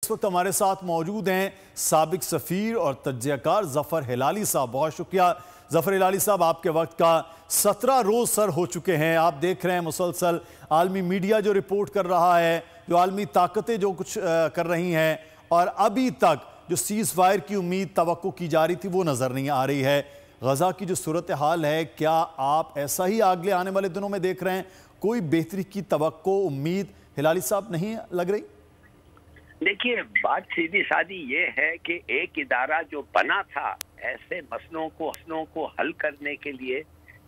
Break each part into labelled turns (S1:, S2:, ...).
S1: اس وقت ہمارے ساتھ موجود ہیں سابق سفیر اور تجزیہ کار ظفر ہلالی صاحب. بہت شکریہ ظفر ہلالی صاحب. آپ کے وقت کا 17 روز سر ہو چکے ہیں. آپ دیکھ رہے ہیں مسلسل عالمی میڈیا جو رپورٹ کر رہا ہے, جو عالمی طاقتیں جو کچھ کر رہی ہیں, اور ابھی تک جو سیز فائر کی امید توقع کی جا رہی تھی وہ نظر نہیں آ رہی ہے. غزہ کی جو صورتحال ہے, کیا آپ ایسا ہی اگلے آنے والے دنوں میں دیکھ رہے ہیں؟ کوئی بہتری کی توقع امید ہلالی صاحب نہیں لگ رہی؟
S2: دیکھیے, بات سیدھی سادی یہ ہے کہ ایک ادارہ جو بنا تھا ایسے مسئلوں کو حل کرنے کے لیے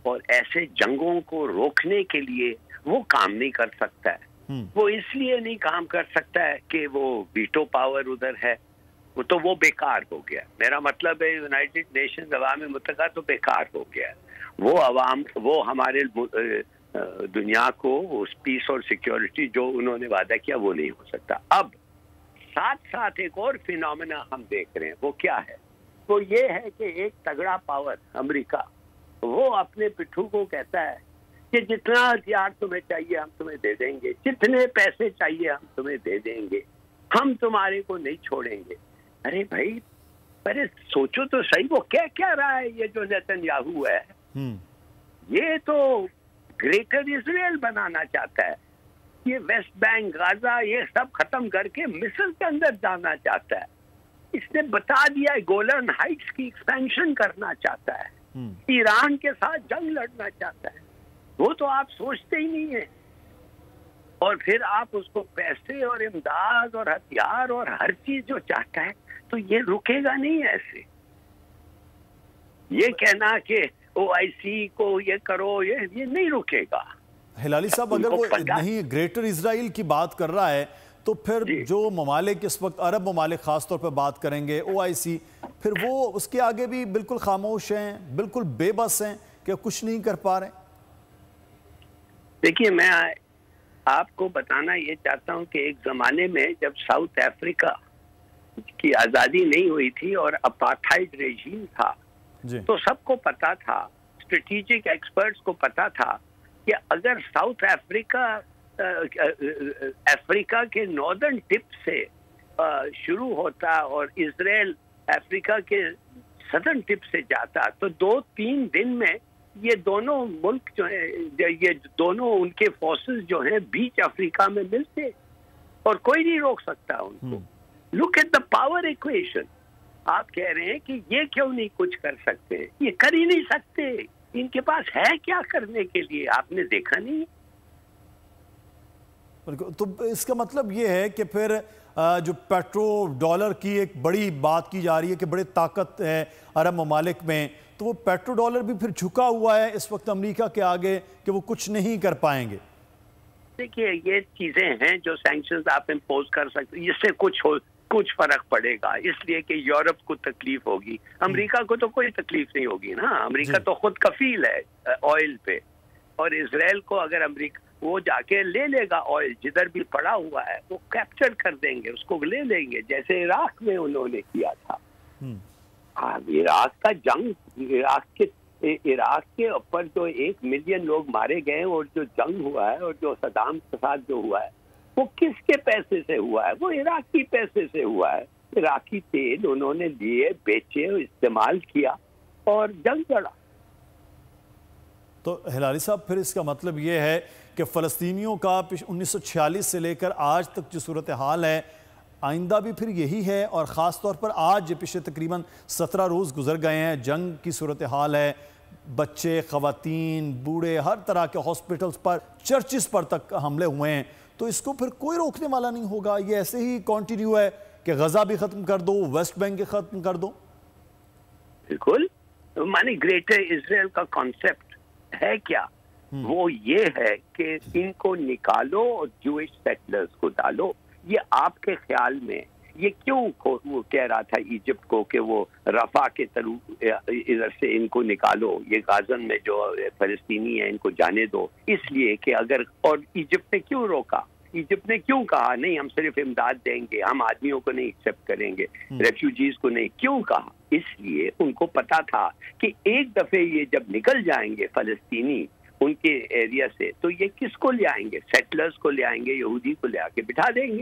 S2: اور ایسے جنگوں کو روکنے کے لیے, وہ کام نہیں کر سکتا ہے. وہ اس لیے نہیں کام کر سکتا ہے کہ وہ ویٹو پاور ادھر ہے, تو وہ بیکار ہو گیا. میرا مطلب ہے یونائٹڈ نیشنز عوام متحدہ تو بیکار ہو گیا. وہ ہمارے دنیا کو اس پیس اور سیکیورٹی جو انہوں نے وعدہ کیا وہ نہیں ہو سکتا. اب ساتھ ساتھ ایک اور فینومینا ہم دیکھ رہے ہیں. وہ کیا ہے؟ وہ یہ ہے کہ ایک تگڑا پاور امریکہ, وہ اپنے پٹھو کو کہتا ہے کہ جتنا ہتھیار تمہیں چاہیے ہم تمہیں دے دیں گے, جتنے پیسے چاہیے ہم تمہیں دے دیں گے, ہم تمہارے کو نہیں چھوڑیں گے. ارے بھائی, پہلے سوچو تو صحیح, وہ کیا رہا ہے یہ جو نیتن یاہو ہے؟ یہ تو گریٹر اسرائیل بنانا چاہتا ہے. یہ ویسٹ بینک, غزہ, یہ سب ختم کر کے مصر کے اندر جانا چاہتا ہے. اس نے بتا دیا ہے گولن ہائٹس کی ایکسپینشن کرنا چاہتا ہے, ایران کے ساتھ جنگ لڑنا چاہتا ہے. وہ تو آپ سوچتے ہی نہیں ہیں. اور پھر آپ اس کو پیسے اور امداد اور ہتھیار اور ہر چیز جو چاہتا ہے, تو یہ رکے گا نہیں ایسے. یہ کہنا کہ OIC کو یہ کرو, یہ نہیں رکے گا.
S1: ہلالی صاحب, اگر وہ نہیں گریٹر اسرائیل کی بات کر رہا ہے تو پھر جو ممالک اس وقت عرب ممالک خاص طور پہ بات کریں گے, OIC, پھر وہ اس کے آگے بھی بالکل خاموش ہیں, بالکل بے بس ہیں کہ کچھ نہیں کر پا رہے.
S2: دیکھیے, میں آپ کو بتانا یہ چاہتا ہوں کہ ایک زمانے میں جب ساؤتھ افریقہ کی آزادی نہیں ہوئی تھی اور اپارتھائیڈ ریجیم تھا, تو سب کو پتا تھا, اسٹریٹجک ایکسپرٹس کو پتا تھا کہ اگر ساؤتھ افریقہ کے ناردرن ٹپ سے شروع ہوتا اور اسرائیل افریقہ کے سدرن ٹپ سے جاتا, تو 2-3 دن میں یہ دونوں ملک جو ہیں, یہ دونوں ان کے فورسز جو ہیں بیچ افریقہ میں ملتے, اور کوئی نہیں روک سکتا ان کو. Look at the power equation. آپ کہہ رہے ہیں کہ یہ کیوں نہیں کچھ کر سکتے؟ یہ کر ہی نہیں سکتے. ان کے پاس ہے کیا کرنے کے لیے؟ آپ نے دیکھا نہیں.
S1: تو اس کا مطلب یہ ہے کہ پھر جو پیٹرو ڈالر کی ایک بڑی بات کی جا رہی ہے کہ بڑے طاقت ہے عرب ممالک میں, تو وہ پیٹرو ڈالر بھی پھر جھکا ہوا ہے اس وقت امریکہ کے آگے کہ وہ کچھ نہیں کر پائیں گے.
S2: دیکھیے, یہ چیزیں ہیں جو سینکشنز آپ امپوز کر سکتے, اس سے کچھ فرق پڑے گا, اس لیے کہ یورپ کو تکلیف ہوگی, امریکہ کو تو کوئی تکلیف نہیں ہوگی نا. امریکہ تو خود کفیل ہے آئل پہ, اور اسرائیل کو اگر امریکہ وہ جا کے لے لے گا آئل, جدھر بھی پڑا ہوا ہے وہ کیپچر کر دیں گے, اس کو لے لیں گے, جیسے عراق میں انہوں نے کیا تھا. عراق کا جنگ, عراق کے اوپر جو 1 ملین لوگ مارے گئے, اور جو جنگ ہوا ہے اور جو صدام کے ساتھ جو ہوا ہے, وہ کس کے پیسے سے ہوا ہے؟ وہ عراقی پیسے سے ہوا ہے. عراقی تیل انہوں نے لیے, بیچے, استعمال کیا اور جنگ لڑا.
S1: تو ہلالی صاحب, پھر اس کا مطلب یہ ہے کہ فلسطینیوں کا 1946 سے لے کر آج تک جو صورتحال ہے, آئندہ بھی پھر یہی ہے, اور خاص طور پر آج پچھلے تقریباً 17 روز گزر گئے ہیں, جنگ کی صورتحال ہے, بچے, خواتین, بوڑھے, ہر طرح کے ہاسپٹلز پر, چرچز پر تک حملے ہوئے ہیں. تو اس کو پھر کوئی روکنے والا نہیں ہوگا. یہ ایسے ہی کنٹینیو ہے کہ غزہ بھی ختم کر دو, ویسٹ بینک بھی ختم کر دو.
S2: بالکل. مانی گریٹر اسرائیل کا کانسیپٹ ہے کیا؟ وہ یہ ہے کہ ان کو نکالو اور جوئش سیٹلرز کو ڈالو. یہ آپ کے خیال میں یہ کیوں وہ کہہ رہا تھا ایجپٹ کو کہ وہ رفح کے ادھر سے ان کو نکالو, یہ غازن میں جو فلسطینی ہیں ان کو جانے دو؟ اس لیے کہ اگر, اور ایجپٹ نے کیوں روکا؟ ایجپٹ نے کیوں کہا نہیں ہم صرف امداد دیں گے, ہم آدمیوں کو نہیں ایکسیپٹ کریں گے, ریفیوجیز کو نہیں؟ کیوں کہا؟ اس لیے ان کو پتا تھا کہ ایک دفعہ یہ جب نکل جائیں گے فلسطینی ان کے ایریا سے, تو یہ کس کو لے آئیں گے؟ سیٹلرز کو لے آئیں گے, یہودی کو لے آ کے بٹھا دیں گے,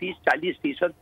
S2: 30-40%